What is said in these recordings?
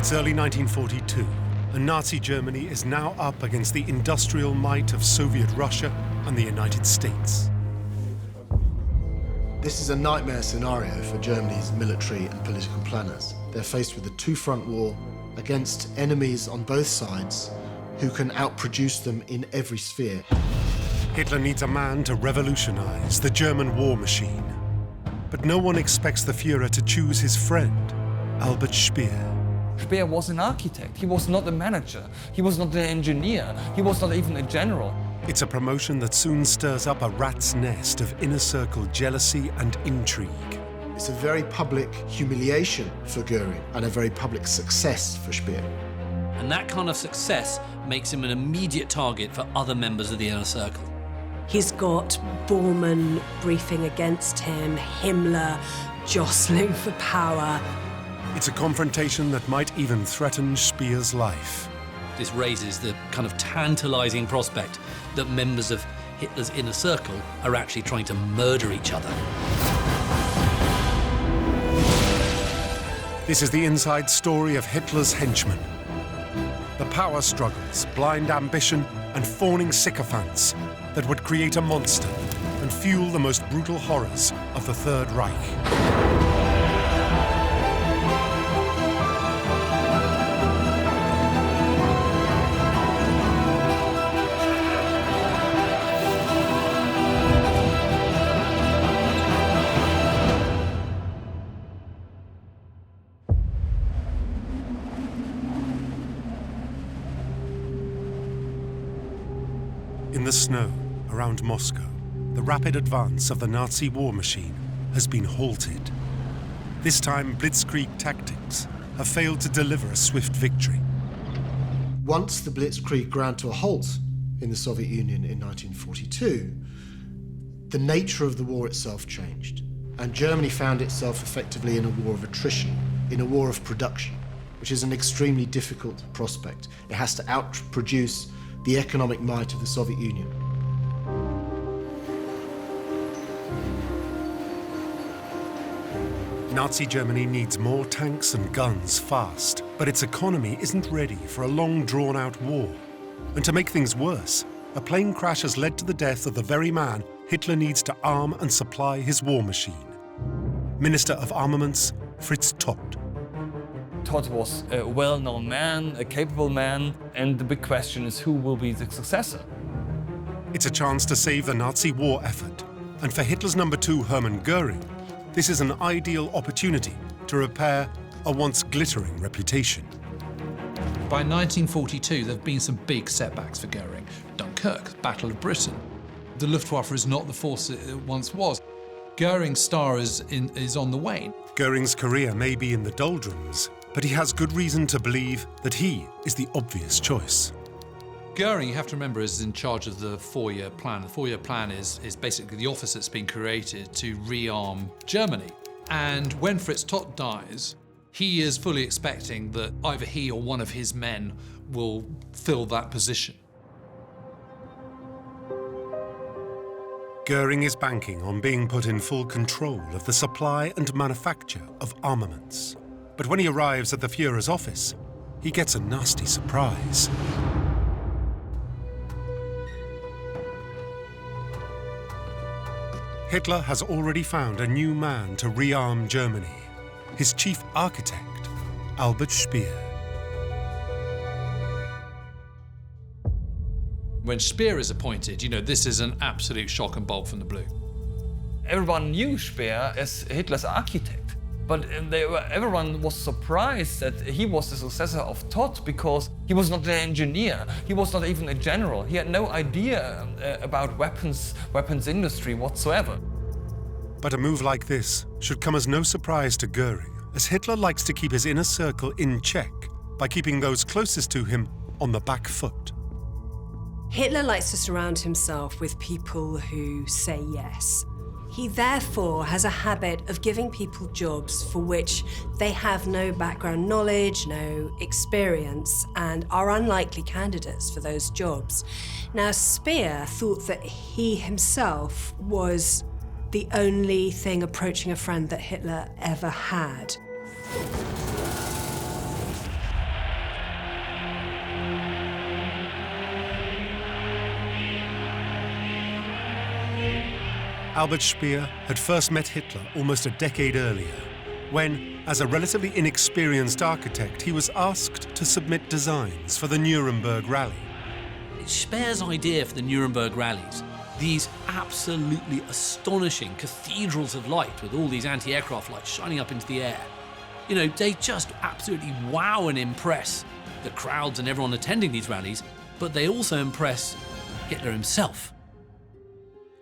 It's early 1942, and Nazi Germany is now up against the industrial might of Soviet Russia and the United States. This is a nightmare scenario for Germany's military and political planners. They're faced with a two-front war against enemies on both sides who can outproduce them in every sphere. Hitler needs a man to revolutionize the German war machine. But no one expects the Fuhrer to choose his friend, Albert Speer. Speer was an architect. He was not a manager. He was not an engineer. He was not even a general. It's a promotion that soon stirs up a rat's nest of inner circle jealousy and intrigue. It's a very public humiliation for Goering and a very public success for Speer. And that kind of success makes him an immediate target for other members of the inner circle. He's got Borman briefing against him, Himmler jostling for power. It's a confrontation that might even threaten Speer's life. This raises the kind of tantalizing prospect that members of Hitler's inner circle are actually trying to murder each other. This is the inside story of Hitler's henchmen. The power struggles, blind ambition, and fawning sycophants that would create a monster and fuel the most brutal horrors of the Third Reich. In the snow around Moscow, the rapid advance of the Nazi war machine has been halted. This time, blitzkrieg tactics have failed to deliver a swift victory. Once the blitzkrieg ground to a halt in the Soviet Union in 1942, the nature of the war itself changed, and Germany found itself effectively in a war of attrition, in a war of production, which is an extremely difficult prospect. It has to outproduce the economic might of the Soviet Union. Nazi Germany needs more tanks and guns fast, but its economy isn't ready for a long, drawn-out war. And to make things worse, a plane crash has led to the death of the very man Hitler needs to arm and supply his war machine. Minister of Armaments, Fritz Todt. Todt was a well-known man, a capable man, and the big question is who will be the successor? It's a chance to save the Nazi war effort. And for Hitler's number two, Hermann Goering, this is an ideal opportunity to repair a once glittering reputation. By 1942, there have been some big setbacks for Goering. Dunkirk, Battle of Britain. The Luftwaffe is not the force it once was. Goering's star is on the wane. Goering's career may be in the doldrums, but he has good reason to believe that he is the obvious choice. Goering, you have to remember, is in charge of the four-year plan. The four-year plan is basically the office that's been created to rearm Germany. And when Fritz Todt dies, he is fully expecting that either he or one of his men will fill that position. Goering is banking on being put in full control of the supply and manufacture of armaments. But when he arrives at the Fuhrer's office, he gets a nasty surprise. Hitler has already found a new man to rearm Germany, his chief architect, Albert Speer. When Speer is appointed, you know, this is an absolute shock and bolt from the blue. Everyone knew Speer as Hitler's architect, but everyone was surprised that he was the successor of Todt because he was not an engineer, he was not even a general, he had no idea about weapons industry whatsoever. But a move like this should come as no surprise to Goering, as Hitler likes to keep his inner circle in check by keeping those closest to him on the back foot. Hitler likes to surround himself with people who say yes. He therefore has a habit of giving people jobs for which they have no background knowledge, no experience, and are unlikely candidates for those jobs. Now, Speer thought that he himself was the only thing approaching a friend that Hitler ever had. Albert Speer had first met Hitler almost a decade earlier, when, as a relatively inexperienced architect, he was asked to submit designs for the Nuremberg rally. Speer's idea for the Nuremberg rallies, these absolutely astonishing cathedrals of light with all these anti-aircraft lights shining up into the air, you know, they just absolutely wow and impress the crowds and everyone attending these rallies, but they also impress Hitler himself.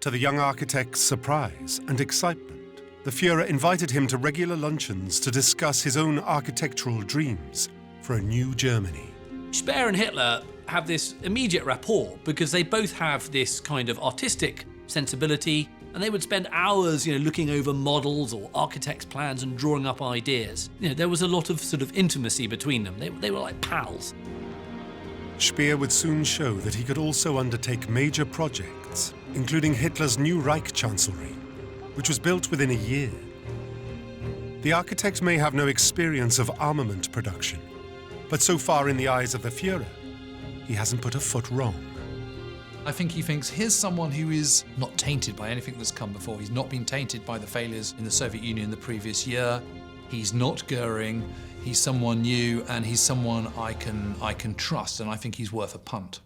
To the young architect's surprise and excitement, the Fuhrer invited him to regular luncheons to discuss his own architectural dreams for a new Germany. Speer and Hitler have this immediate rapport because they both have this kind of artistic sensibility, and they would spend hours, you know, looking over models or architects' plans and drawing up ideas. You know, there was a lot of sort of intimacy between them. They were like pals. Speer would soon show that he could also undertake major projects, including Hitler's new Reich Chancellery, which was built within a year. The architect may have no experience of armament production, but so far in the eyes of the Fuhrer, he hasn't put a foot wrong. I think he thinks here's someone who is not tainted by anything that's come before. He's not been tainted by the failures in the Soviet Union the previous year. He's not Goering. He's someone new, and he's someone I can trust, and I think he's worth a punt.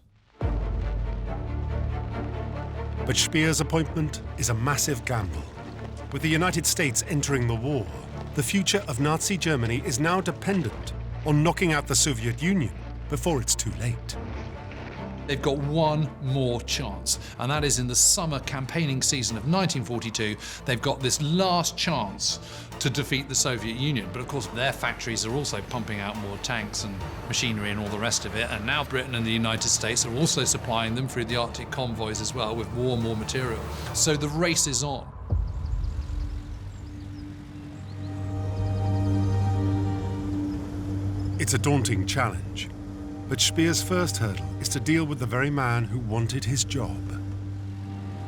But Speer's appointment is a massive gamble. With the United States entering the war, the future of Nazi Germany is now dependent on knocking out the Soviet Union before it's too late. They've got one more chance, and that is in the summer campaigning season of 1942. They've got this last chance to defeat the Soviet Union. But of course, their factories are also pumping out more tanks and machinery and all the rest of it. And now Britain and the United States are also supplying them through the Arctic convoys as well with more and more material. So the race is on. It's a daunting challenge. But Speer's first hurdle is to deal with the very man who wanted his job.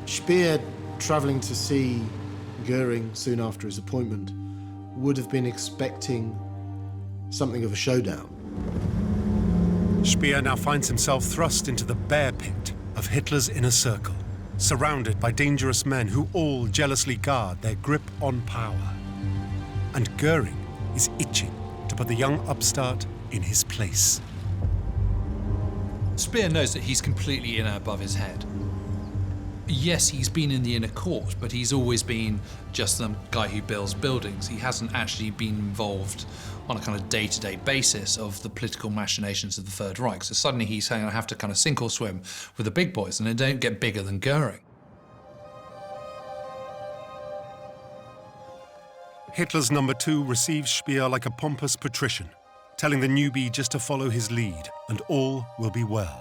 Speer, travelling to see Goering soon after his appointment, would have been expecting something of a showdown. Speer now finds himself thrust into the bear pit of Hitler's inner circle, surrounded by dangerous men who all jealously guard their grip on power. And Goering is itching to put the young upstart in his place. Speer knows that he's completely in above his head. Yes, he's been in the inner court, but he's always been just the guy who builds buildings. He hasn't actually been involved on a kind of day-to-day basis of the political machinations of the Third Reich. So suddenly he's saying, I have to kind of sink or swim with the big boys, and they don't get bigger than Goering. Hitler's number 2 receives Speer like a pompous patrician, telling the newbie just to follow his lead, and all will be well.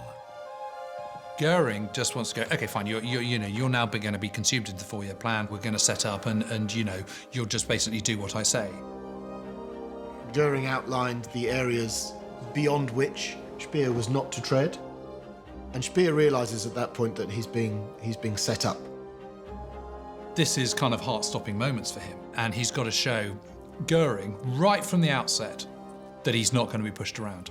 Goering just wants to go, okay, fine, you're now going to be consumed into the 4-year plan. We're going to set up and you'll just basically do what I say. Goering outlined the areas beyond which Speer was not to tread, and Speer realizes at that point that he's being set up. This is kind of heart-stopping moments for him, and he's got to show Goering right from the outset that he's not going to be pushed around.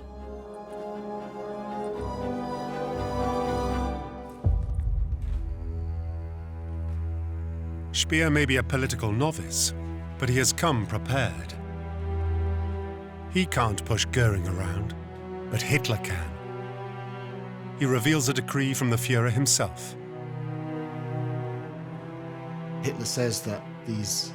Speer may be a political novice, but he has come prepared. He can't push Goering around, but Hitler can. He reveals a decree from the Fuhrer himself. Hitler says that these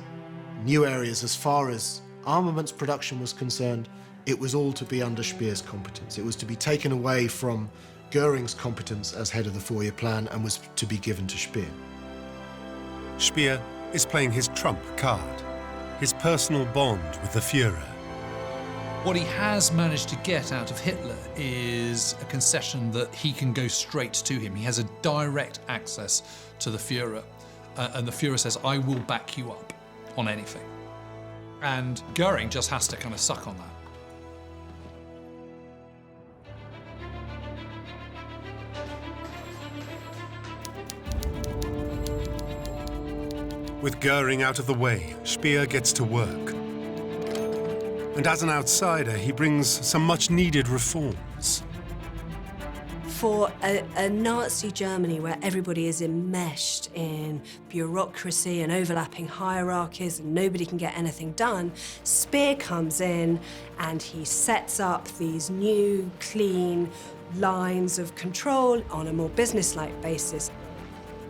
new areas, as far as armaments production was concerned, it was all to be under Speer's competence. It was to be taken away from Goering's competence as head of the 4-year plan and was to be given to Speer. Speer is playing his trump card, his personal bond with the Fuhrer. What he has managed to get out of Hitler is a concession that he can go straight to him. He has a direct access to the Fuhrer. And the Fuhrer says, I will back you up on anything. And Goering just has to kind of suck on that. With Goering out of the way, Speer gets to work. And as an outsider, he brings some much-needed reforms. For a Nazi Germany where everybody is enmeshed in bureaucracy and overlapping hierarchies and nobody can get anything done, Speer comes in and he sets up these new, clean lines of control on a more business-like basis.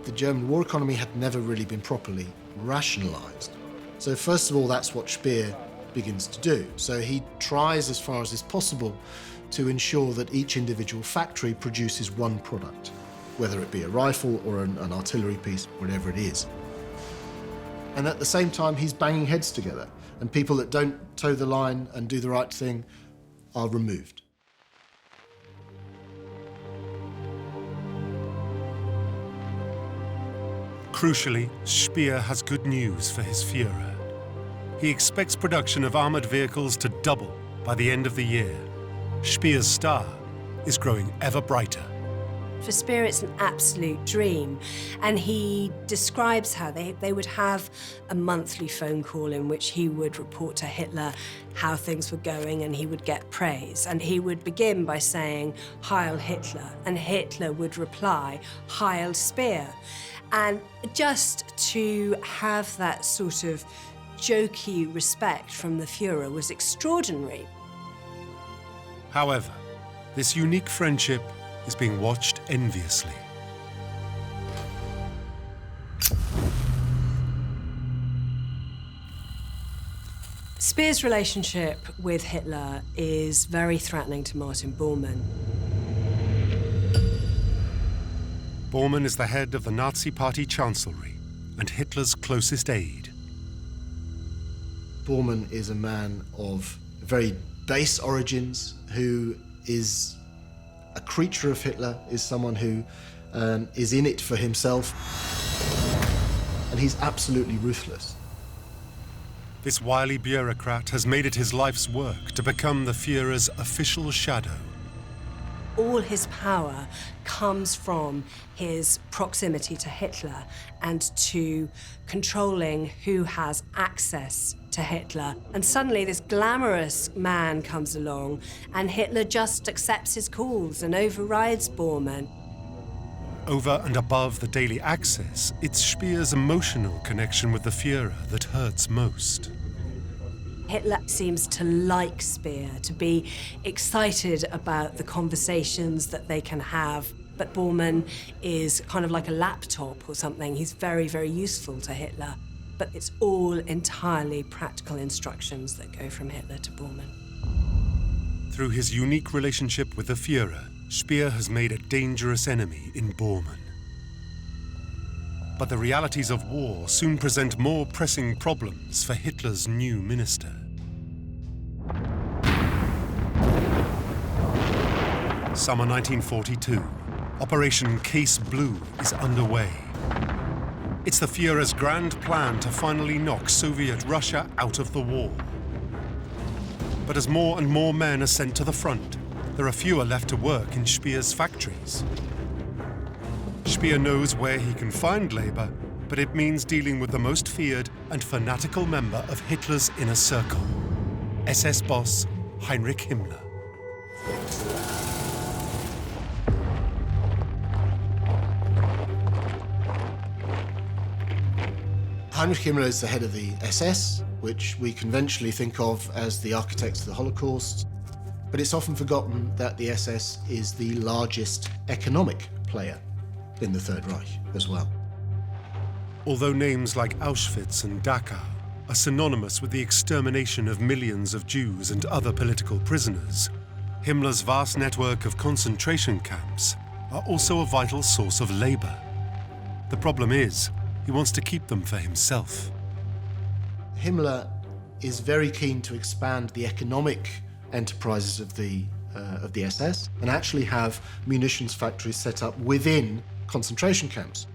The German war economy had never really been properly rationalised. So first of all, that's what Speer begins to do. So he tries as far as is possible to ensure that each individual factory produces one product, whether it be a rifle or an artillery piece, whatever it is. And at the same time, he's banging heads together, and people that don't toe the line and do the right thing are removed. Crucially, Speer has good news for his Fuhrer. He expects production of armoured vehicles to double by the end of the year. Speer's star is growing ever brighter. For Speer, it's an absolute dream. And he describes how they would have a monthly phone call in which he would report to Hitler how things were going and he would get praise. And he would begin by saying, "Heil Hitler," and Hitler would reply, "Heil Speer." And just to have that sort of jokey respect from the Fuhrer was extraordinary. However, this unique friendship is being watched enviously. Speer's relationship with Hitler is very threatening to Martin Bormann. Bormann is the head of the Nazi Party Chancellery and Hitler's closest aide. Bormann is a man of very base origins who is a creature of Hitler, is someone who is in it for himself, and he's absolutely ruthless. This wily bureaucrat has made it his life's work to become the Fuhrer's official shadow. All his power comes from his proximity to Hitler and to controlling who has access to Hitler. And suddenly this glamorous man comes along and Hitler just accepts his calls and overrides Bormann. Over and above the daily access, it's Speer's emotional connection with the Fuhrer that hurts most. Hitler seems to like Speer, to be excited about the conversations that they can have. But Bormann is kind of like a laptop or something. He's very, very useful to Hitler. But it's all entirely practical instructions that go from Hitler to Bormann. Through his unique relationship with the Fuhrer, Speer has made a dangerous enemy in Bormann. But the realities of war soon present more pressing problems for Hitler's new minister. Summer 1942. Operation Case Blue is underway. It's the Fuhrer's grand plan to finally knock Soviet Russia out of the war. But as more and more men are sent to the front, there are fewer left to work in Speer's factories. Speer knows where he can find labor, but it means dealing with the most feared and fanatical member of Hitler's inner circle, SS boss Heinrich Himmler. Heinrich Himmler is the head of the SS, which we conventionally think of as the architects of the Holocaust. But it's often forgotten that the SS is the largest economic player in the Third Reich as well. Although names like Auschwitz and Dachau are synonymous with the extermination of millions of Jews and other political prisoners, Himmler's vast network of concentration camps are also a vital source of labor. The problem is, he wants to keep them for himself. Himmler is very keen to expand the economic enterprises of the SS and actually have munitions factories set up within concentration camps,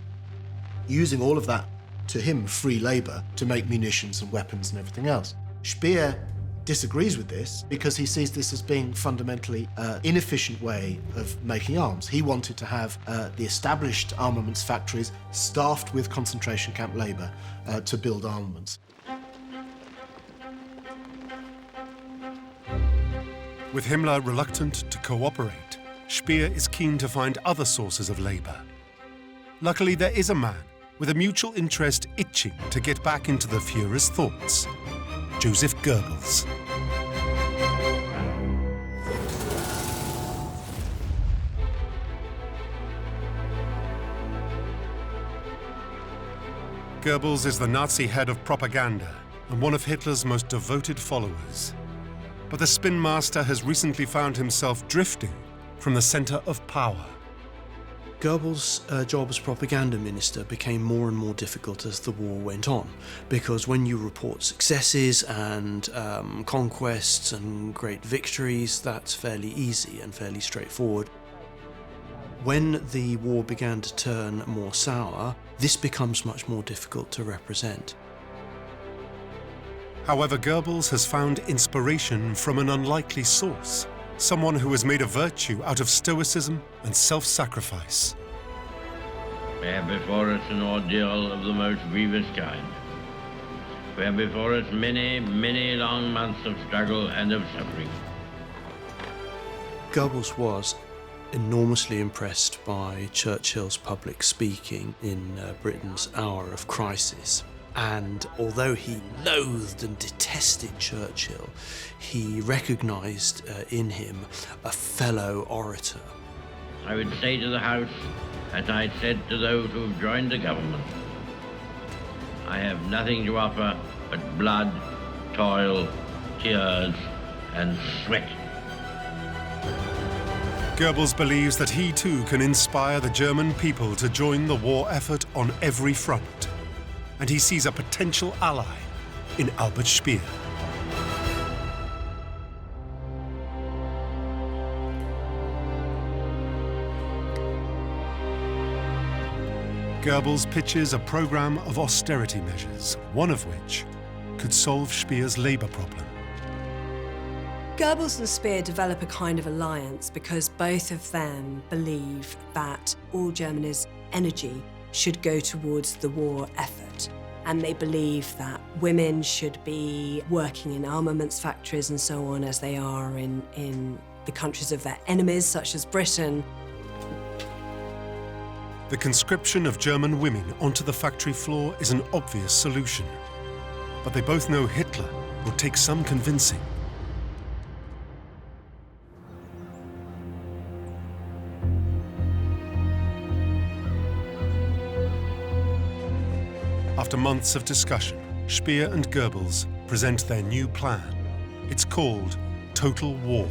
using all of that, to him, free labor to make munitions and weapons and everything else. Speer disagrees with this because he sees this as being fundamentally an inefficient way of making arms. He wanted to have the established armaments factories staffed with concentration camp labor to build armaments. With Himmler reluctant to cooperate, Speer is keen to find other sources of labour. Luckily, there is a man with a mutual interest itching to get back into the Fuhrer's thoughts: Joseph Goebbels. Goebbels is the Nazi head of propaganda and one of Hitler's most devoted followers. But the spin master has recently found himself drifting from the centre of power. Goebbels' job as propaganda minister became more and more difficult as the war went on, because when you report successes and conquests and great victories, that's fairly easy and fairly straightforward. When the war began to turn more sour, this becomes much more difficult to represent. However, Goebbels has found inspiration from an unlikely source, someone who has made a virtue out of stoicism and self-sacrifice. We have before us an ordeal of the most grievous kind. We have before us many, many long months of struggle and of suffering. Goebbels was enormously impressed by Churchill's public speaking in Britain's hour of crisis. And although he loathed and detested Churchill, he recognised in him a fellow orator. I would say to the House, as I said to those who have joined the government, I have nothing to offer but blood, toil, tears, and sweat. Goebbels believes that he too can inspire the German people to join the war effort on every front. And he sees a potential ally in Albert Speer. Goebbels pitches a program of austerity measures, one of which could solve Speer's labour problem. Goebbels and Speer develop a kind of alliance because both of them believe that all Germany's energy should go towards the war effort. And they believe that women should be working in armaments factories and so on, as they are in the countries of their enemies, such as Britain. The conscription of German women onto the factory floor is an obvious solution. But they both know Hitler will take some convincing. After months of discussion, Speer and Goebbels present their new plan. It's called Total War.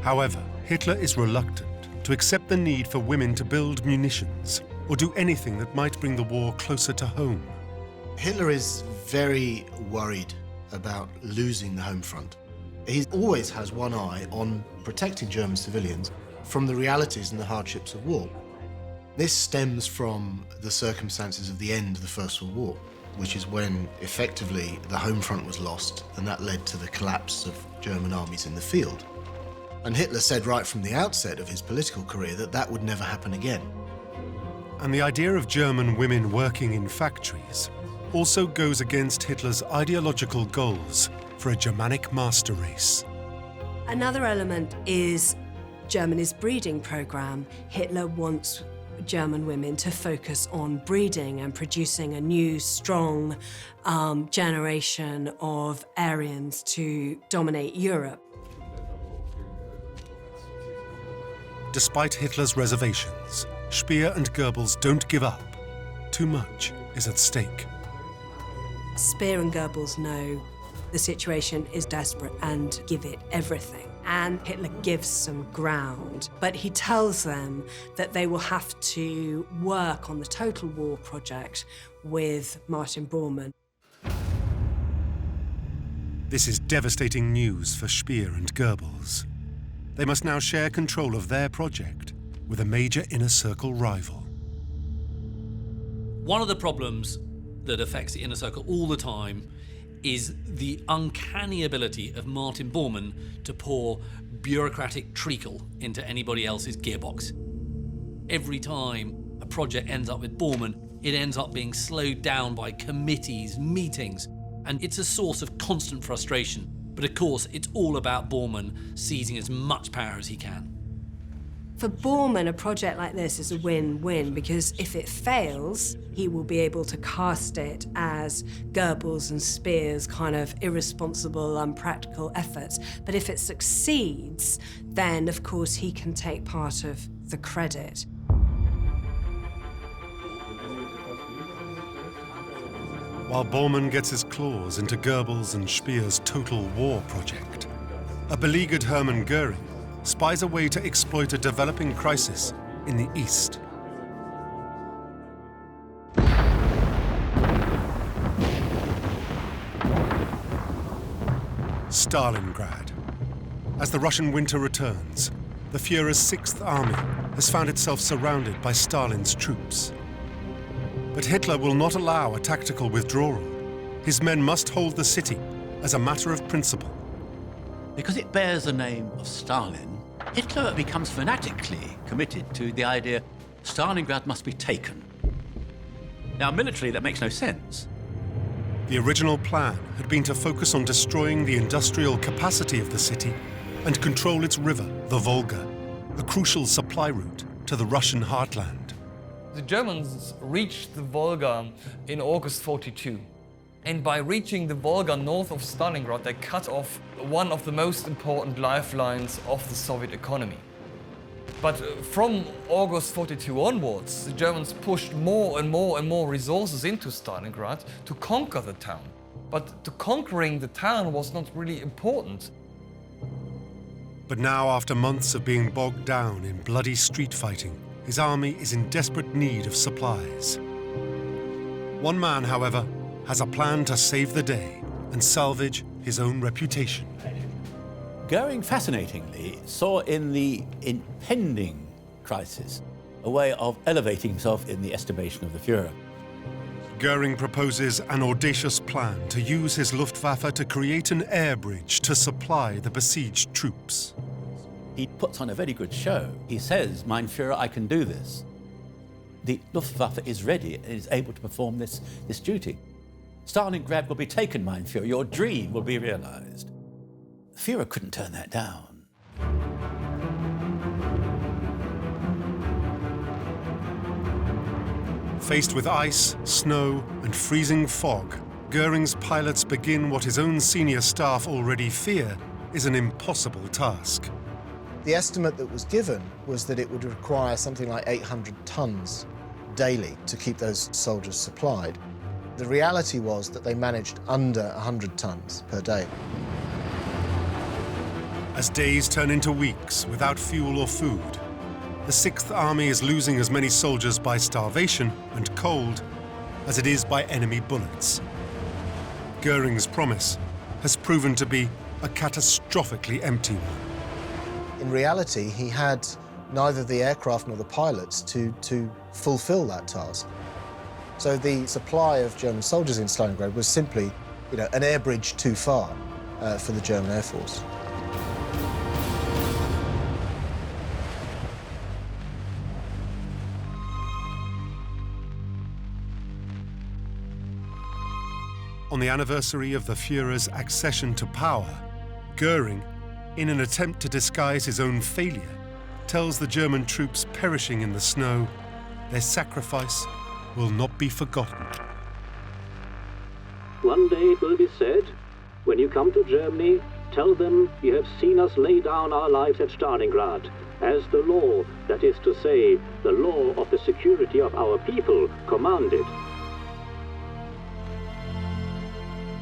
However, Hitler is reluctant to accept the need for women to build munitions or do anything that might bring the war closer to home. Hitler is very worried about losing the home front. He always has one eye on protecting German civilians from the realities and the hardships of war. This stems from the circumstances of the end of the First World War, which is when effectively the home front was lost, and that led to the collapse of German armies in the field. And Hitler said right from the outset of his political career that that would never happen again. And the idea of German women working in factories also goes against Hitler's ideological goals for a Germanic master race. Another element is Germany's breeding program. Hitler wants German women to focus on breeding and producing a new, strong generation of Aryans to dominate Europe. Despite Hitler's reservations, Speer and Goebbels don't give up. Too much is at stake. Speer and Goebbels know the situation is desperate and give it everything. And Hitler gives some ground, but he tells them that they will have to work on the Total War project with Martin Bormann. This is devastating news for Speer and Goebbels. They must now share control of their project with a major inner circle rival. One of the problems that affects the inner circle all the time is the uncanny ability of Martin Bormann to pour bureaucratic treacle into anybody else's gearbox. Every time a project ends up with Bormann, it ends up being slowed down by committees, meetings, and it's a source of constant frustration. But of course, it's all about Bormann seizing as much power as he can. For Borman, a project like this is a win-win because if it fails, he will be able to cast it as Goebbels and Speer's kind of irresponsible, unpractical efforts. But if it succeeds, then of course he can take part of the credit. While Borman gets his claws into Goebbels and Speer's total war project, a beleaguered Hermann Goering spies a way to exploit a developing crisis in the East. Stalingrad. As the Russian winter returns, the Fuhrer's 6th Army has found itself surrounded by Stalin's troops. But Hitler will not allow a tactical withdrawal. His men must hold the city as a matter of principle. Because it bears the name of Stalin, Hitler becomes fanatically committed to the idea Stalingrad must be taken. Now, militarily, that makes no sense. The original plan had been to focus on destroying the industrial capacity of the city and control its river, the Volga, a crucial supply route to the Russian heartland. The Germans reached the Volga in August 42. And by reaching the Volga north of Stalingrad, they cut off one of the most important lifelines of the Soviet economy. But from August 42 onwards, the Germans pushed more and more and more resources into Stalingrad to conquer the town. But conquering the town was not really important. But now, after months of being bogged down in bloody street fighting, his army is in desperate need of supplies. One man, however, has a plan to save the day and salvage his own reputation. Goering, fascinatingly, saw in the impending crisis a way of elevating himself in the estimation of the Fuhrer. Goering proposes an audacious plan to use his Luftwaffe to create an air bridge to supply the besieged troops. He puts on a very good show. He says, "Mein Führer, I can do this." The Luftwaffe is ready and is able to perform this duty. Stalingrad will be taken, Mein Führer. Your dream will be realized. Führer couldn't turn that down. Faced with ice, snow, and freezing fog, Goering's pilots begin what his own senior staff already fear is an impossible task. The estimate that was given was that it would require something like 800 tons daily to keep those soldiers supplied. The reality was that they managed under 100 tons per day. As days turn into weeks without fuel or food, the 6th Army is losing as many soldiers by starvation and cold as it is by enemy bullets. Goering's promise has proven to be a catastrophically empty one. In reality, he had neither the aircraft nor the pilots to fulfill that task. So the supply of German soldiers in Stalingrad was simply, an air bridge too far for the German Air Force. On the anniversary of the Fuhrer's accession to power, Goering, in an attempt to disguise his own failure, tells the German troops perishing in the snow their sacrifice will not be forgotten. One day it will be said, when you come to Germany, tell them you have seen us lay down our lives at Stalingrad, as the law, that is to say, the law of the security of our people, commanded.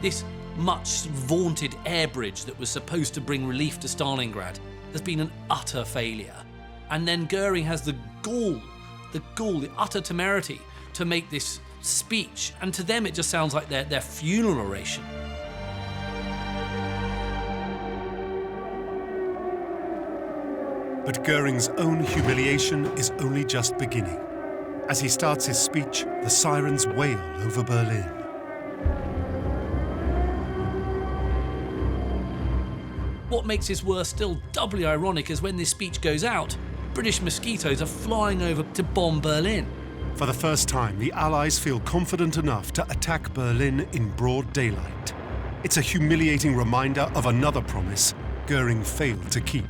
This much vaunted air bridge that was supposed to bring relief to Stalingrad has been an utter failure. And then Goering has the utter temerity to make this speech, and to them it just sounds like their funeral oration. But Goering's own humiliation is only just beginning. As he starts his speech, the sirens wail over Berlin. What makes this worse still doubly ironic is when this speech goes out, British mosquitoes are flying over to bomb Berlin. For the first time, the Allies feel confident enough to attack Berlin in broad daylight. It's a humiliating reminder of another promise Goering failed to keep.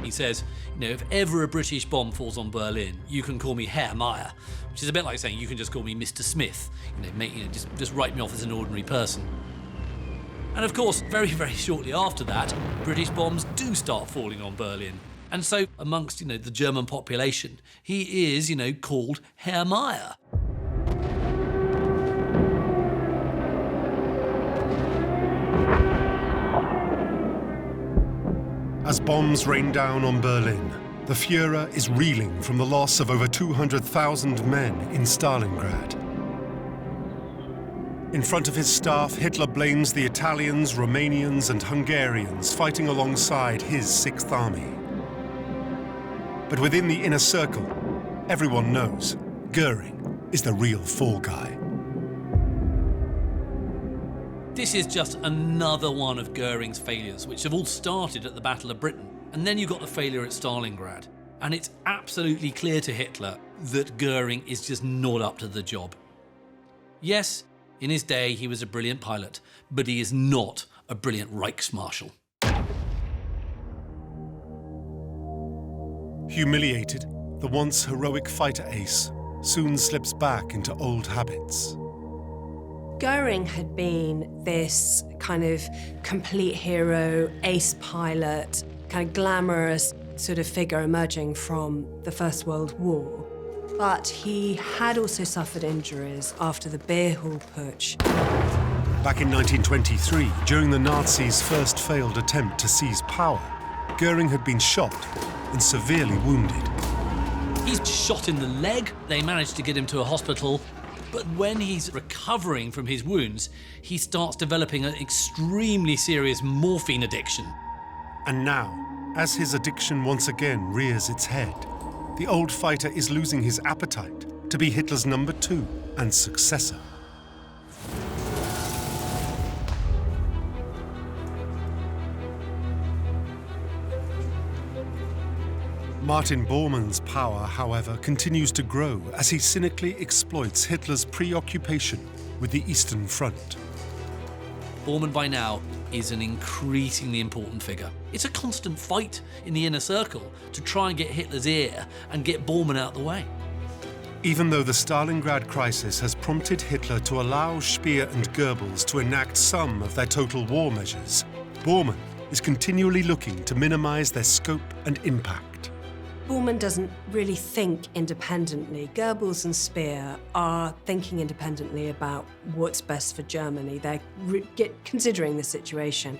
He says, if ever a British bomb falls on Berlin, you can call me Herr Meyer, which is a bit like saying you can just call me Mr. Smith. Just write me off as an ordinary person. And of course, very, very shortly after that, British bombs do start falling on Berlin. And so, amongst, the German population, he is, called Herr Meyer. As bombs rain down on Berlin, the Fuhrer is reeling from the loss of over 200,000 men in Stalingrad. In front of his staff, Hitler blames the Italians, Romanians, and Hungarians fighting alongside his Sixth Army. But within the inner circle, everyone knows Goring is the real fall guy. This is just another one of Goring's failures, which have all started at the Battle of Britain. And then you got the failure at Stalingrad. And it's absolutely clear to Hitler that Goring is just not up to the job. Yes, in his day he was a brilliant pilot, but he is not a brilliant Reichsmarshal. Humiliated, the once heroic fighter ace soon slips back into old habits. Goring had been this kind of complete hero, ace pilot, kind of glamorous sort of figure emerging from the First World War. But he had also suffered injuries after the beer hall putsch. Back in 1923, during the Nazis' first failed attempt to seize power, Goring had been shot and severely wounded. He's shot in the leg. They managed to get him to a hospital. But when he's recovering from his wounds, he starts developing an extremely serious morphine addiction. And now, as his addiction once again rears its head, the old fighter is losing his appetite to be Hitler's number 2 and successor. Martin Bormann's power, however, continues to grow as he cynically exploits Hitler's preoccupation with the Eastern Front. Borman by now is an increasingly important figure. It's a constant fight in the inner circle to try and get Hitler's ear and get Borman out of the way. Even though the Stalingrad crisis has prompted Hitler to allow Speer and Goebbels to enact some of their total war measures, Borman is continually looking to minimize their scope and impact. Borman doesn't really think independently. Goebbels and Speer are thinking independently about what's best for Germany. They're considering the situation.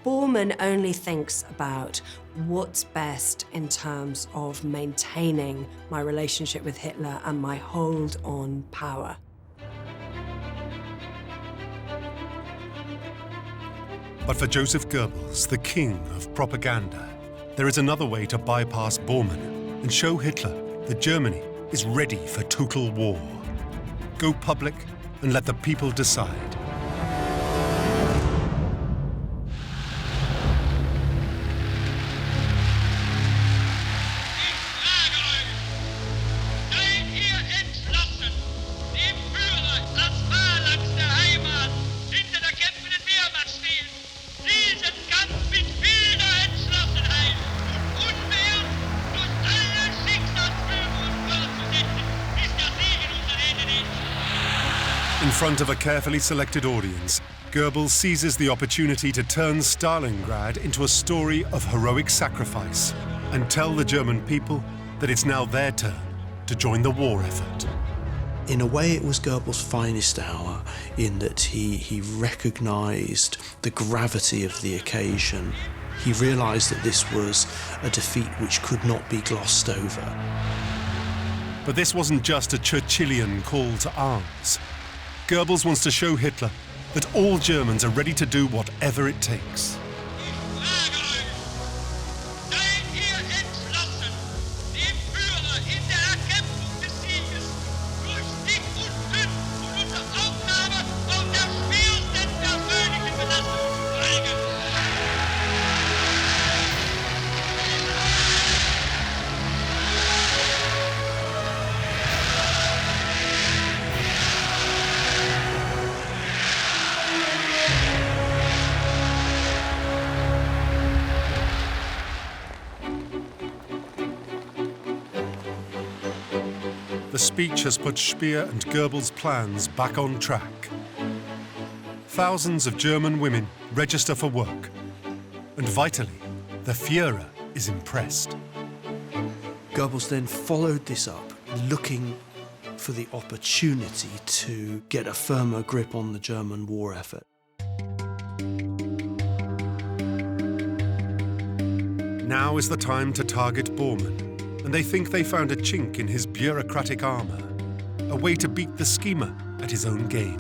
Borman only thinks about what's best in terms of maintaining my relationship with Hitler and my hold on power. But for Joseph Goebbels, the king of propaganda, there is another way to bypass Borman and show Hitler that Germany is ready for total war. Go public and let the people decide. In front of a carefully selected audience, Goebbels seizes the opportunity to turn Stalingrad into a story of heroic sacrifice and tell the German people that it's now their turn to join the war effort. In a way, it was Goebbels' finest hour in that he recognised the gravity of the occasion. He realised that this was a defeat which could not be glossed over. But this wasn't just a Churchillian call to arms. Goebbels wants to show Hitler that all Germans are ready to do whatever it takes. The speech has put Speer and Goebbels' plans back on track. Thousands of German women register for work. And vitally, the Fuhrer is impressed. Goebbels then followed this up, looking for the opportunity to get a firmer grip on the German war effort. Now is the time to target Borman, and they think they found a chink in his bureaucratic armour, a way to beat the schemer at his own game.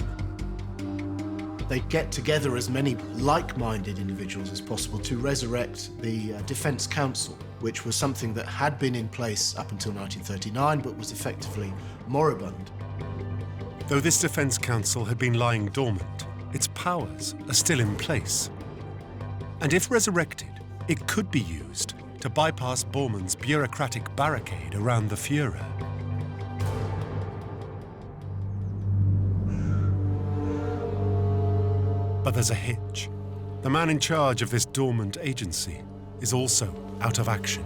They get together as many like-minded individuals as possible to resurrect the Defence Council, which was something that had been in place up until 1939, but was effectively moribund. Though this Defence Council had been lying dormant, its powers are still in place. And if resurrected, it could be used to bypass Borman's bureaucratic barricade around the Fuhrer. But there's a hitch. The man in charge of this dormant agency is also out of action.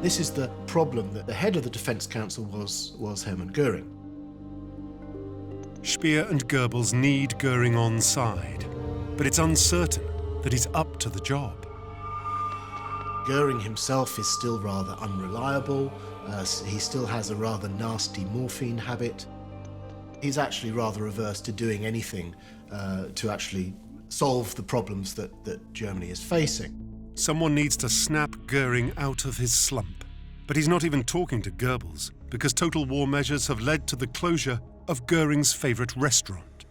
This is the problem, that the head of the Defence Council was Hermann Goering. Speer and Goebbels need Goering on side, but it's uncertain that he's up to the job. Goering himself is still rather unreliable. He still has a rather nasty morphine habit. He's actually rather averse to doing anything to actually solve the problems that Germany is facing. Someone needs to snap Goering out of his slump. But he's not even talking to Goebbels, because total war measures have led to the closure of Goering's favourite restaurant.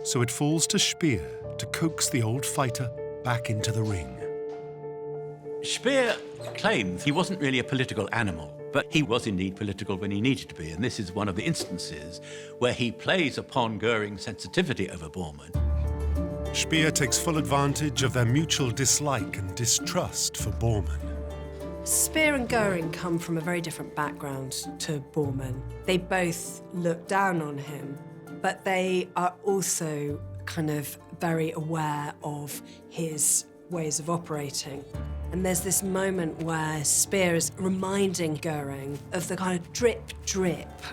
So it falls to Speer to coax the old fighter back into the ring. Speer claims he wasn't really a political animal, but he was indeed political when he needed to be, and this is one of the instances where he plays upon Goering's sensitivity over Bormann. Speer takes full advantage of their mutual dislike and distrust for Bormann. Speer and Goering come from a very different background to Bormann. They both look down on him, but they are also kind of very aware of his ways of operating. And there's this moment where Speer is reminding Goering of the kind of drip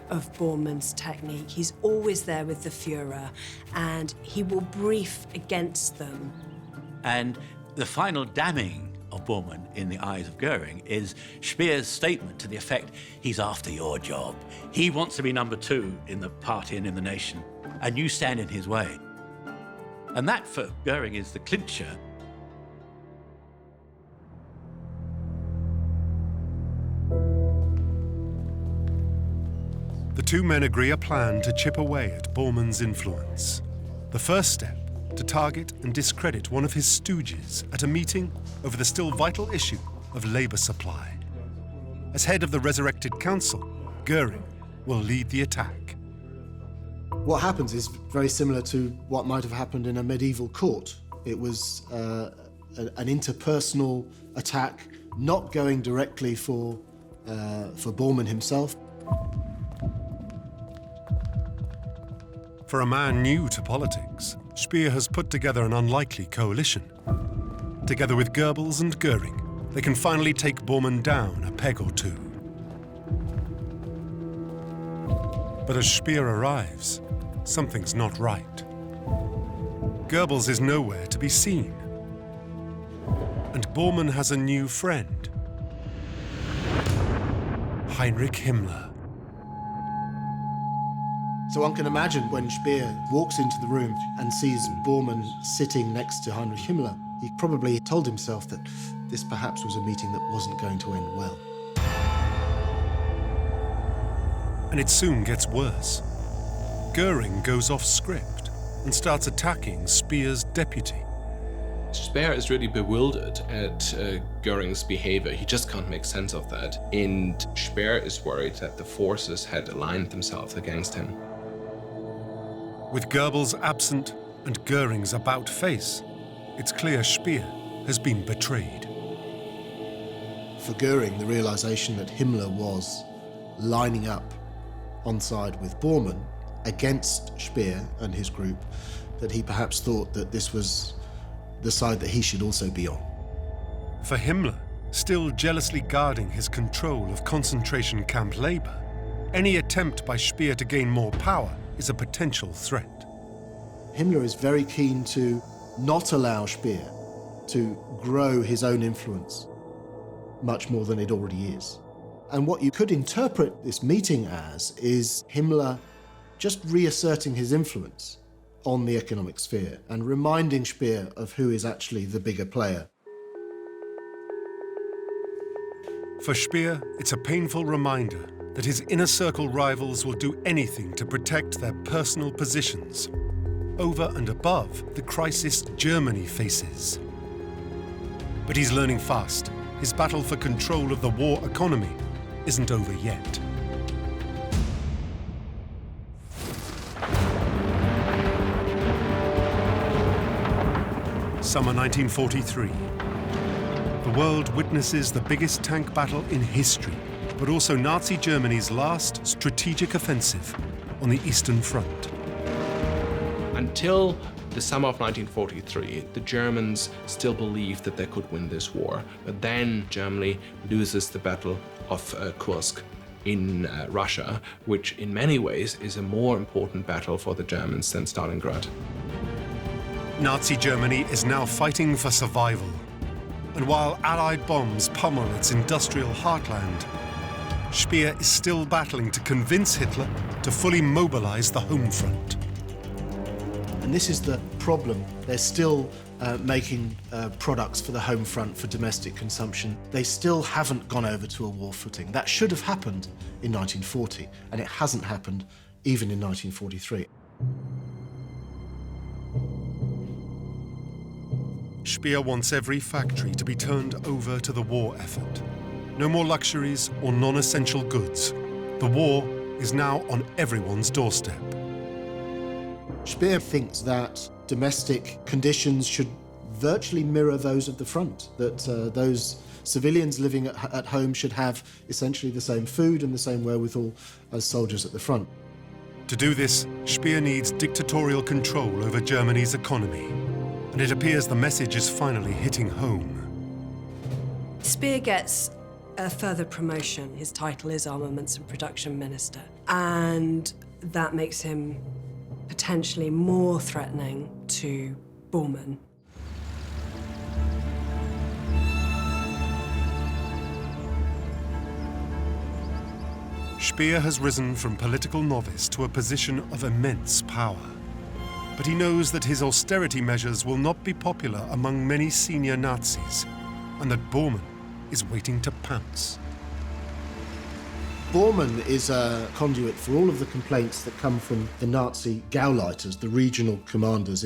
of Bormann's technique. He's always there with the Fuhrer, and he will brief against them. And the final damning of Bormann in the eyes of Goering is Speer's statement to the effect, he's after your job. He wants to be number two in the party and in the nation, and you stand in his way. And that, for Goering, is the clincher. The two men agree a plan to chip away at Bormann's influence. The first step, to target and discredit one of his stooges at a meeting over the still vital issue of labour supply. As head of the resurrected council, Goering will lead the attack. What happens is very similar to what might have happened in a medieval court. It was an interpersonal attack, not going directly for Bormann himself. For a man new to politics, Speer has put together an unlikely coalition. Together with Goebbels and Goering, they can finally take Bormann down a peg or two. But as Speer arrives, something's not right. Goebbels is nowhere to be seen. And Bormann has a new friend. Heinrich Himmler. So one can imagine when Speer walks into the room and sees Bormann sitting next to Heinrich Himmler, he probably told himself that this perhaps was a meeting that wasn't going to end well. And it soon gets worse. Goering goes off script and starts attacking Speer's deputy. Speer is really bewildered at Goering's behavior. He just can't make sense of that. And Speer is worried that the forces had aligned themselves against him. With Goebbels absent and Goering's about face, it's clear Speer has been betrayed. For Goering, the realization that Himmler was lining up on side with Bormann against Speer and his group, that he perhaps thought that this was the side that he should also be on. For Himmler, Still jealously guarding his control of concentration camp labour, any attempt by Speer to gain more power is a potential threat. Himmler is very keen to not allow Speer to grow his own influence much more than it already is. And what you could interpret this meeting as is Himmler just reasserting his influence on the economic sphere and reminding Speer of who is actually the bigger player. For Speer, it's a painful reminder that his inner circle rivals will do anything to protect their personal positions, over and above the crisis Germany faces. But he's learning fast. His battle for control of the war economy isn't over yet. Summer 1943. The world witnesses the biggest tank battle in history, but also Nazi Germany's last strategic offensive on the Eastern Front. Until the summer of 1943, the Germans still believed that they could win this war. But then Germany loses the Battle of Kursk in Russia, which in many ways is a more important battle for the Germans than Stalingrad. Nazi Germany is now fighting for survival. And while Allied bombs pummel its industrial heartland, Speer is still battling to convince Hitler to fully mobilize the home front. And this is the problem. They're still making products for the home front for domestic consumption. They still haven't gone over to a war footing. That should have happened in 1940, and it hasn't happened even in 1943. Speer wants every factory to be turned over to the war effort. No more luxuries or non-essential goods. The war is now on everyone's doorstep. Speer thinks that domestic conditions should virtually mirror those of the front, that those civilians living at home should have essentially the same food and the same wherewithal as soldiers at the front. To do this, Speer needs dictatorial control over Germany's economy. And it appears the message is finally hitting home. Speer gets a further promotion. His title is Armaments and Production Minister. And that makes him potentially more threatening to Borman. Speer has risen from political novice to a position of immense power. But he knows that his austerity measures will not be popular among many senior Nazis, and that Borman is waiting to pounce. Borman is a conduit for all of the complaints that come from the Nazi Gauleiters, the regional commanders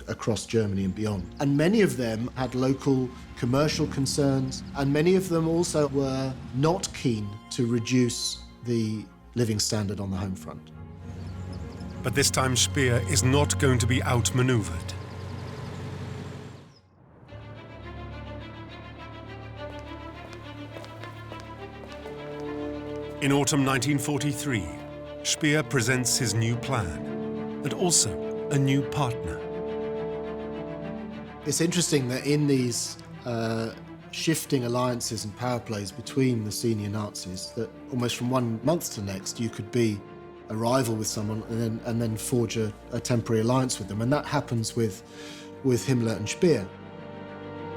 across Germany and beyond. And many of them had local commercial concerns, and many of them also were not keen to reduce the living standard on the home front. But this time Speer is not going to be outmaneuvered. In autumn 1943, Speer presents his new plan, and also a new partner. It's interesting that in these shifting alliances and power plays between the senior Nazis, that almost from one month to next you could be a rival with someone and then forge a temporary alliance with them. And that happens with Himmler and Speer.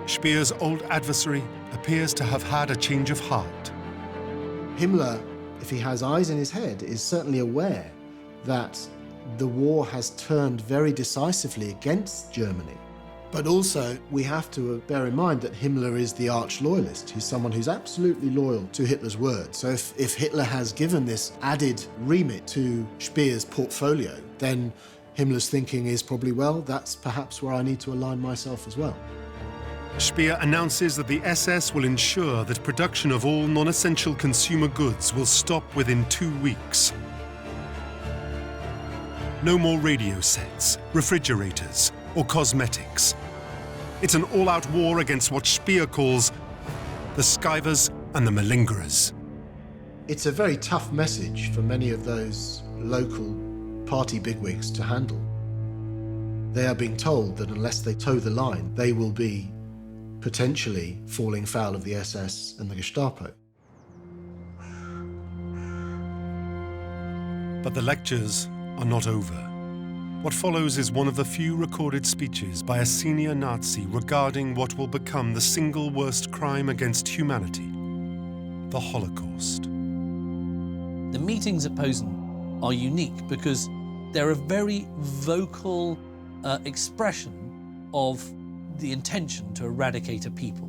Speer's old adversary appears to have had a change of heart. Himmler, if he has eyes in his head, is certainly aware that the war has turned very decisively against Germany. But also, we have to bear in mind that Himmler is the arch-loyalist. He's someone who's absolutely loyal to Hitler's word. So if Hitler has given this added remit to Speer's portfolio, then Himmler's thinking is probably, well, that's perhaps where I need to align myself as well. Speer announces that the SS will ensure that production of all non-essential consumer goods will stop within 2 weeks. No more radio sets, refrigerators, or cosmetics. It's an all-out war against what Speer calls the skivers and the malingerers. It's a very tough message for many of those local party bigwigs to handle. They are being told that unless they toe the line, they will be potentially falling foul of the SS and the Gestapo. But the lectures are not over. What follows is one of the few recorded speeches by a senior Nazi regarding what will become the single worst crime against humanity, the Holocaust. The meetings at Posen are unique because they're a very vocal expression of the intention to eradicate a people.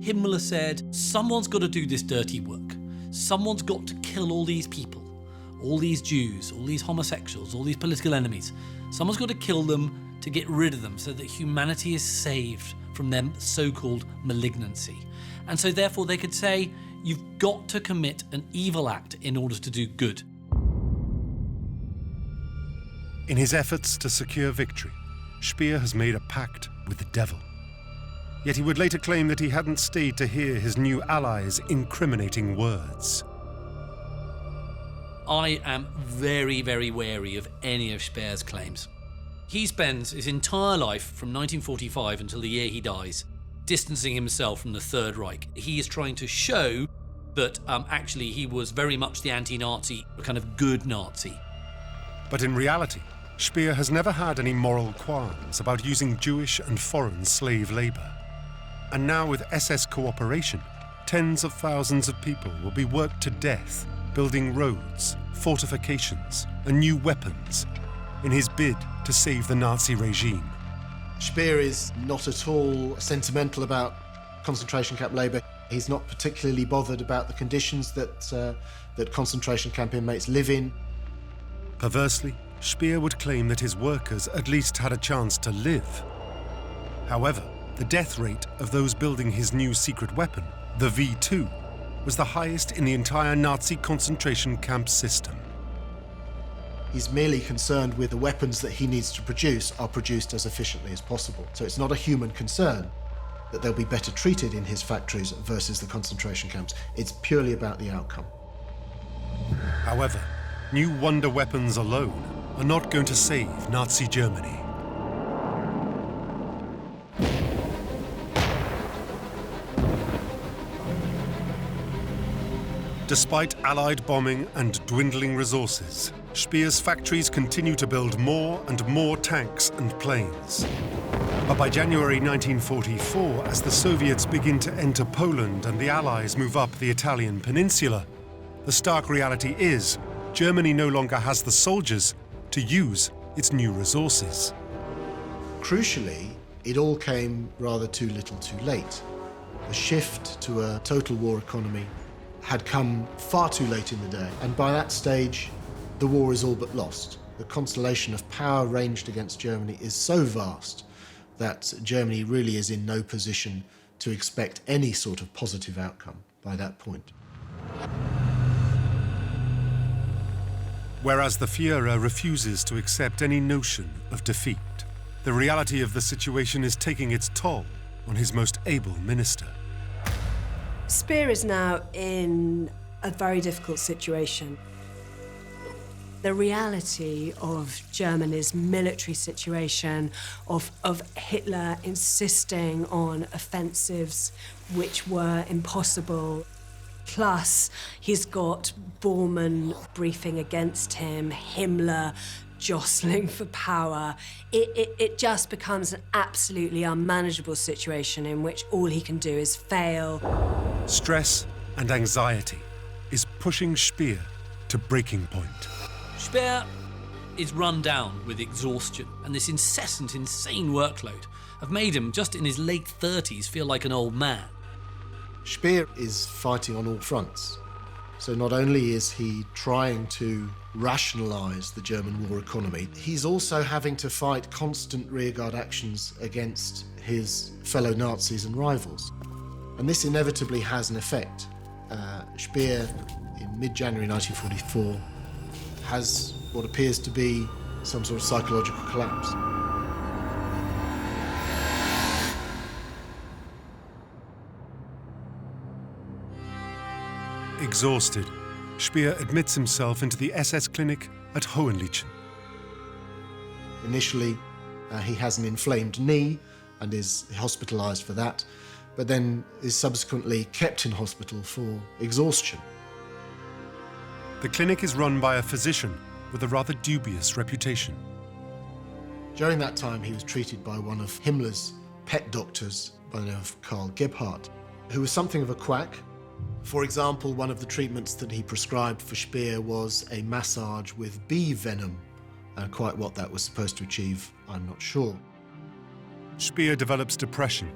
Himmler said, someone's got to do this dirty work. Someone's got to kill all these people, all these Jews, all these homosexuals, all these political enemies. Someone's got to kill them to get rid of them so that humanity is saved from their so-called malignancy. And so therefore they could say, you've got to commit an evil act in order to do good. In his efforts to secure victory, Speer has made a pact with the devil. Yet he would later claim that he hadn't stayed to hear his new allies' incriminating words. I am very, very wary of any of Speer's claims. He spends his entire life from 1945 until the year he dies distancing himself from the Third Reich. He is trying to show that actually he was very much the anti-Nazi, a kind of good Nazi. But in reality, Speer has never had any moral qualms about using Jewish and foreign slave labour. And now with SS cooperation, tens of thousands of people will be worked to death building roads, fortifications, and new weapons in his bid to save the Nazi regime. Speer is not at all sentimental about concentration camp labour. He's not particularly bothered about the conditions that concentration camp inmates live in. Perversely, Speer would claim that his workers at least had a chance to live. However, the death rate of those building his new secret weapon, the V2, was the highest in the entire Nazi concentration camp system. He's merely concerned with the weapons that he needs to produce are produced as efficiently as possible. So it's not a human concern that they'll be better treated in his factories versus the concentration camps. It's purely about the outcome. However, new wonder weapons alone are not going to save Nazi Germany. Despite Allied bombing and dwindling resources, Speer's factories continue to build more and more tanks and planes. But by January 1944, as the Soviets begin to enter Poland and the Allies move up the Italian peninsula, the stark reality is Germany no longer has the soldiers to use its new resources. Crucially, it all came rather too little too late. The shift to a total war economy had come far too late in the day, and by that stage, the war is all but lost. The constellation of power ranged against Germany is so vast that Germany really is in no position to expect any sort of positive outcome by that point. Whereas the Fuhrer refuses to accept any notion of defeat, the reality of the situation is taking its toll on his most able minister. Speer is now in a very difficult situation. The reality of Germany's military situation, of Hitler insisting on offensives which were impossible, plus he's got Borman briefing against him, Himmler jostling for power. It just becomes an absolutely unmanageable situation in which all he can do is fail. Stress and anxiety is pushing Speer to breaking point. Speer is run down with exhaustion, and this incessant, insane workload have made him, just in his late 30s, feel like an old man. Speer is fighting on all fronts. So not only is he trying to rationalise the German war economy, he's also having to fight constant rearguard actions against his fellow Nazis and rivals. And this inevitably has an effect. Speer, in mid-January 1944, has what appears to be some sort of psychological collapse. Exhausted, Speer admits himself into the SS clinic at Hohenlychen. Initially, he has an inflamed knee and is hospitalised for that. but then is subsequently kept in hospital for exhaustion. The clinic is run by a physician with a rather dubious reputation. During that time, he was treated by one of Himmler's pet doctors by the name of Karl Gebhardt, who was something of a quack. For example, one of the treatments that he prescribed for Speer was a massage with bee venom. Quite what that was supposed to achieve, I'm not sure. Speer develops depression,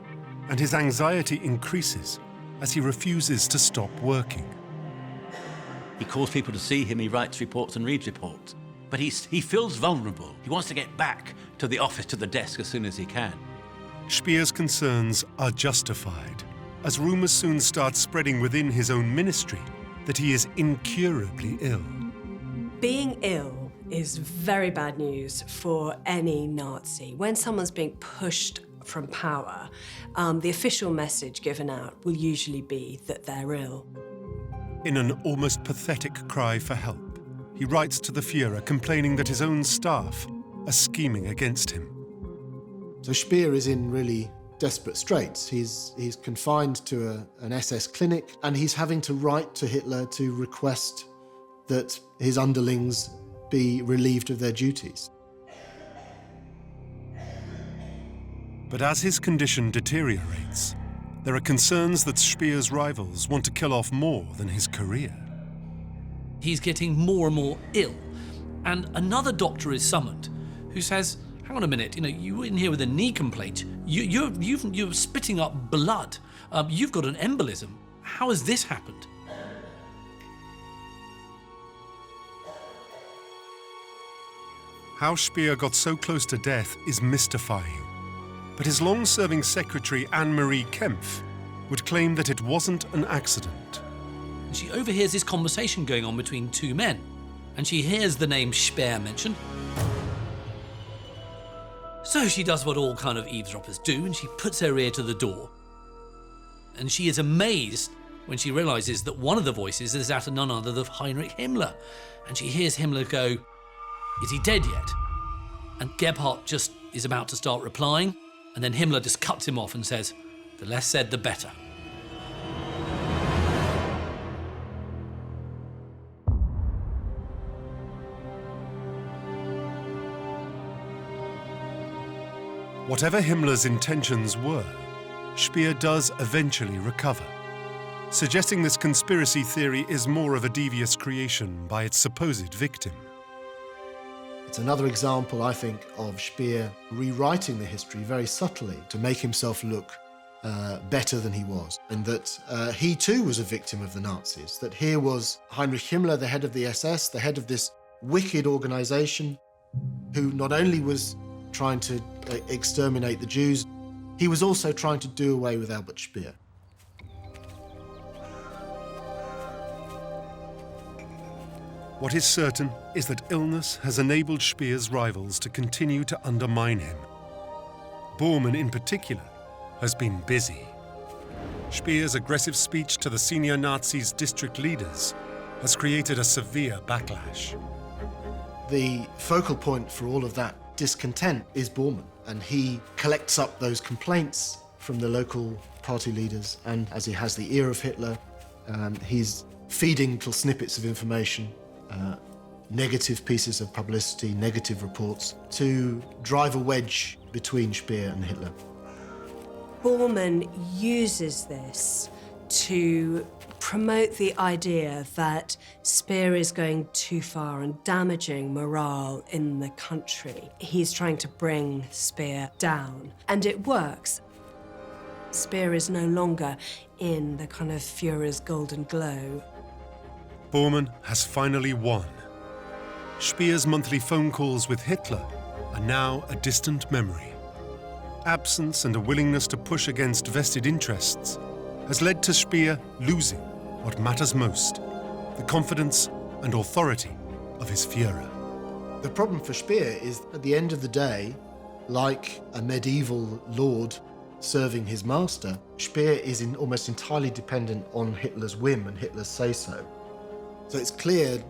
and his anxiety increases as he refuses to stop working. He calls people to see him, he writes reports and reads reports. But he feels vulnerable. He wants to get back to the office, to the desk as soon as he can. Speer's concerns are justified, as rumours soon start spreading within his own ministry that he is incurably ill. Being ill is very bad news for any Nazi. When someone's being pushed from power, the official message given out will usually be that they're ill. In an almost pathetic cry for help, he writes to the Fuhrer complaining that his own staff are scheming against him. So Speer is in really desperate straits. He's confined to an SS clinic, and he's having to write to Hitler to request that his underlings be relieved of their duties. But as his condition deteriorates, there are concerns that Speer's rivals want to kill off more than his career. He's getting more and more ill, and another doctor is summoned who says, hang on a minute, you were in here with a knee complaint. You're spitting up blood. You've got an embolism. How has this happened? How Speer got so close to death is mystifying. But his long-serving secretary, Anne-Marie Kempf, would claim that it wasn't an accident. She overhears this conversation going on between two men, and she hears the name Speer mentioned. So she does what all kind of eavesdroppers do, and she puts her ear to the door. And she is amazed when she realises that one of the voices is that of none other than Heinrich Himmler. And she hears Himmler go, "Is he dead yet?" And Gebhardt just is about to start replying, and then Himmler just cuts him off and says, "The less said, the better." Whatever Himmler's intentions were, Speer does eventually recover, suggesting this conspiracy theory is more of a devious creation by its supposed victim. It's another example, I think, of Speer rewriting the history very subtly to make himself look better than he was, and that he too was a victim of the Nazis, that here was Heinrich Himmler, the head of the SS, the head of this wicked organization, who not only was trying to exterminate the Jews, he was also trying to do away with Albert Speer. What is certain is that illness has enabled Speer's rivals to continue to undermine him. Borman, in particular, has been busy. Speer's aggressive speech to the senior Nazis' district leaders has created a severe backlash. The focal point for all of that discontent is Borman, and he collects up those complaints from the local party leaders, and as he has the ear of Hitler, he's feeding little snippets of information, negative pieces of publicity, negative reports, to drive a wedge between Speer and Hitler. Borman uses this to promote the idea that Speer is going too far and damaging morale in the country. He's trying to bring Speer down, and it works. Speer is no longer in the kind of Fuhrer's golden glow. Borman has finally won. Speer's monthly phone calls with Hitler are now a distant memory. Absence and a willingness to push against vested interests has led to Speer losing what matters most, the confidence and authority of his Fuhrer. The problem for Speer is, at the end of the day, like a medieval lord serving his master, Speer is almost entirely dependent on Hitler's whim and Hitler's say-so. So it's clear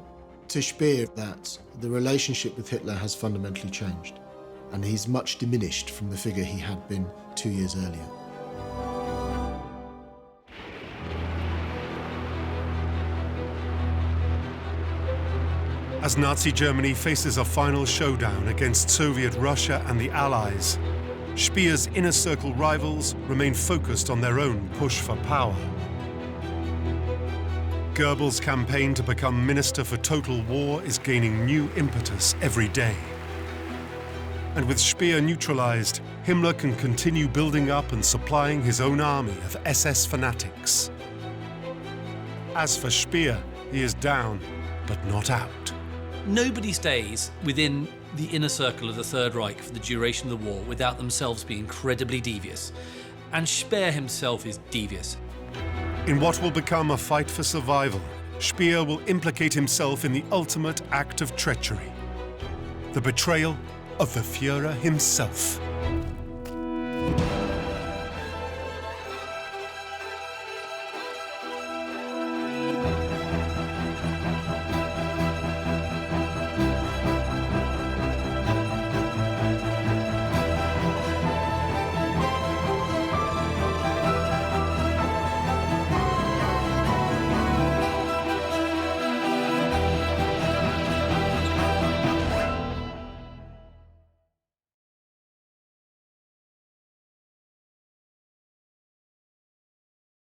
to Speer that the relationship with Hitler has fundamentally changed, and he's much diminished from the figure he had been 2 years earlier. As Nazi Germany faces a final showdown against Soviet Russia and the Allies, Speer's inner circle rivals remain focused on their own push for power. Goebbels' campaign to become Minister for Total War is gaining new impetus every day. And with Speer neutralized, Himmler can continue building up and supplying his own army of SS fanatics. As for Speer, he is down, but not out. Nobody stays within the inner circle of the Third Reich for the duration of the war without themselves being incredibly devious. And Speer himself is devious. In what will become a fight for survival, Speer will implicate himself in the ultimate act of treachery, the betrayal of the Fuhrer himself.